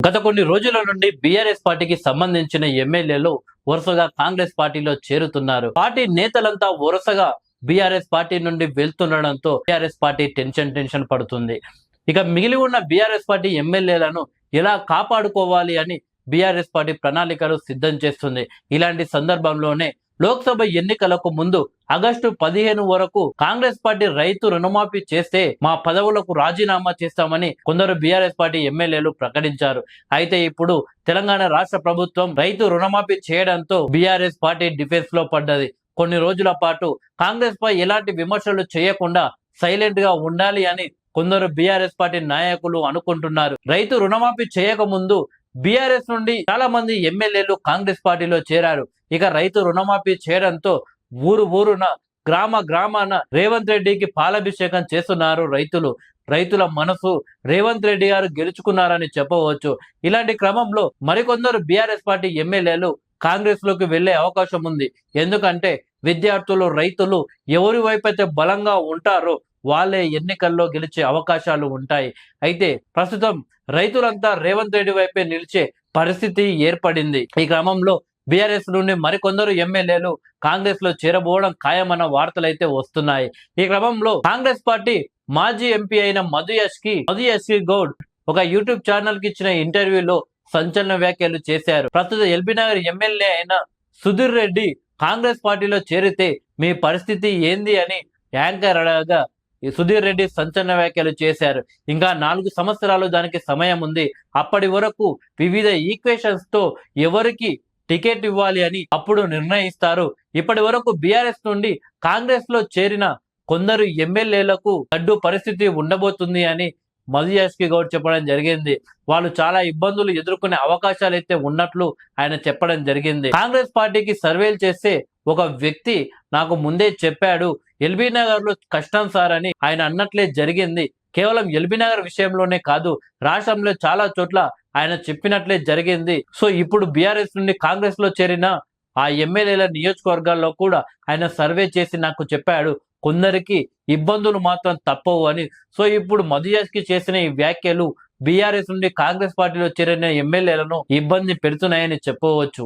గత కొన్ని రోజుల నుండి బీఆర్ఎస్ పార్టీకి సంబంధించిన ఎమ్మెల్యేలు వరుసగా కాంగ్రెస్ పార్టీలో చేరుతున్నారు. పార్టీ నేతలంతా వరుసగా బీఆర్ఎస్ పార్టీ నుండి వెళ్తుండడంతో బీఆర్ఎస్ పార్టీ టెన్షన్ పడుతుంది. ఇక మిగిలి ఉన్న బీఆర్ఎస్ పార్టీ ఎమ్మెల్యేలను ఎలా కాపాడుకోవాలి అని బీఆర్ఎస్ పార్టీ ప్రణాళికలు సిద్ధం చేస్తుంది. ఇలాంటి సందర్భంలోనే లోక్సభ ఎన్నికలకు ముందు ఆగస్టు 15 వరకు కాంగ్రెస్ పార్టీ రైతు రుణమాఫీ చేస్తే మా పదవులకు రాజీనామా చేస్తామని కొందరు బీఆర్ఎస్ పార్టీ ఎమ్మెల్యేలు ప్రకటించారు. అయితే ఇప్పుడు తెలంగాణ రాష్ట్ర ప్రభుత్వం రైతు రుణమాఫీ చేయడంతో బీఆర్ఎస్ పార్టీ డిఫెన్స్ లో పడ్డది. కొన్ని రోజుల పాటు కాంగ్రెస్ పై ఎలాంటి విమర్శలు చేయకుండా సైలెంట్ గా ఉండాలి అని కొందరు బీఆర్ఎస్ పార్టీ నాయకులు అనుకుంటున్నారు. రైతు రుణమాఫీ చేయక ముందు బీఆర్ఎస్ నుండి చాలా మంది ఎమ్మెల్యేలు కాంగ్రెస్ పార్టీలో చేరారు. ఇక రైతు రుణమాఫీ చేయడంతో ఊరున గ్రామాన రేవంత్ రెడ్డికి పాలాభిషేకం చేస్తున్నారు రైతుల మనసు రేవంత్ రెడ్డి గారు గెలుచుకున్నారని చెప్పవచ్చు. ఇలాంటి క్రమంలో మరికొందరు బీఆర్ఎస్ పార్టీ ఎమ్మెల్యేలు కాంగ్రెస్ లోకి వెళ్లే అవకాశం ఉంది. ఎందుకంటే విద్యార్థులు రైతులు ఎవరి వైపైతే బలంగా ఉంటారో వాళ్ళే ఎన్నికల్లో గెలిచే అవకాశాలు ఉంటాయి. అయితే ప్రస్తుతం రైతులంతా రేవంత్ రెడ్డి వైపే నిలిచే పరిస్థితి ఏర్పడింది. ఈ క్రమంలో బీఆర్ఎస్ నుండి మరికొందరు ఎమ్మెల్యేలు కాంగ్రెస్ లో చేరబోవడం ఖాయమన్న వార్తలైతే వస్తున్నాయి. ఈ క్రమంలో కాంగ్రెస్ పార్టీ మాజీ ఎంపీ అయిన మధు యశ్కి గౌడ్ ఒక యూట్యూబ్ ఛానల్ కి ఇచ్చిన ఇంటర్వ్యూలో సంచలన వ్యాఖ్యలు చేశారు. ప్రస్తుత ఎల్బీ నగర్ ఎమ్మెల్యే అయిన సుధీర్ రెడ్డి కాంగ్రెస్ పార్టీలో చేరితే మీ పరిస్థితి ఏంది అని యాంకర్ అడగగా సుధీర్ రెడ్డి సంచలన వ్యాఖ్యలు చేశారు. ఇంకా 4 సంవత్సరాలు దానికి సమయం ఉంది. అప్పటి వరకు వివిధ ఈక్వేషన్స్ తో ఎవరికి టికెట్ ఇవ్వాలి అని అప్పుడు నిర్ణయిస్తారు. ఇప్పటి వరకు బీఆర్ఎస్ నుండి కాంగ్రెస్ లో చేరిన కొందరు ఎమ్మెల్యేలకు అడ్డు పరిస్థితి ఉండబోతుంది అని మధు యాష్కి గౌడ్ చెప్పడం జరిగింది. వాళ్ళు చాలా ఇబ్బందులు ఎదుర్కొనే అవకాశాలు అయితే ఉన్నట్లు ఆయన చెప్పడం జరిగింది. కాంగ్రెస్ పార్టీకి సర్వేలు చేస్తే ఒక వ్యక్తి నాకు ముందే చెప్పాడు, ఎల్బీ నగర్ లో కష్టం సార్ అని ఆయన అన్నట్లే జరిగింది. కేవలం ఎల్బీ నగర్ విషయంలోనే కాదు, రాష్ట్రంలో చాలా చోట్ల ఆయన చెప్పినట్లే జరిగింది. సో ఇప్పుడు బీఆర్ఎస్ నుండి కాంగ్రెస్ లో చేరిన ఆ ఎమ్మెల్యేల నియోజకవర్గాల్లో కూడా ఆయన సర్వే చేసి నాకు చెప్పాడు, కొందరికి ఇబ్బందులు మాత్రం తప్పవు అని. సో ఇప్పుడు మధు యాష్కి చేసిన ఈ వ్యాఖ్యలు బీఆర్ఎస్ నుండి కాంగ్రెస్ పార్టీలో చేరిన ఎమ్మెల్యేలను ఇబ్బంది పెడుతున్నాయని చెప్పవచ్చు.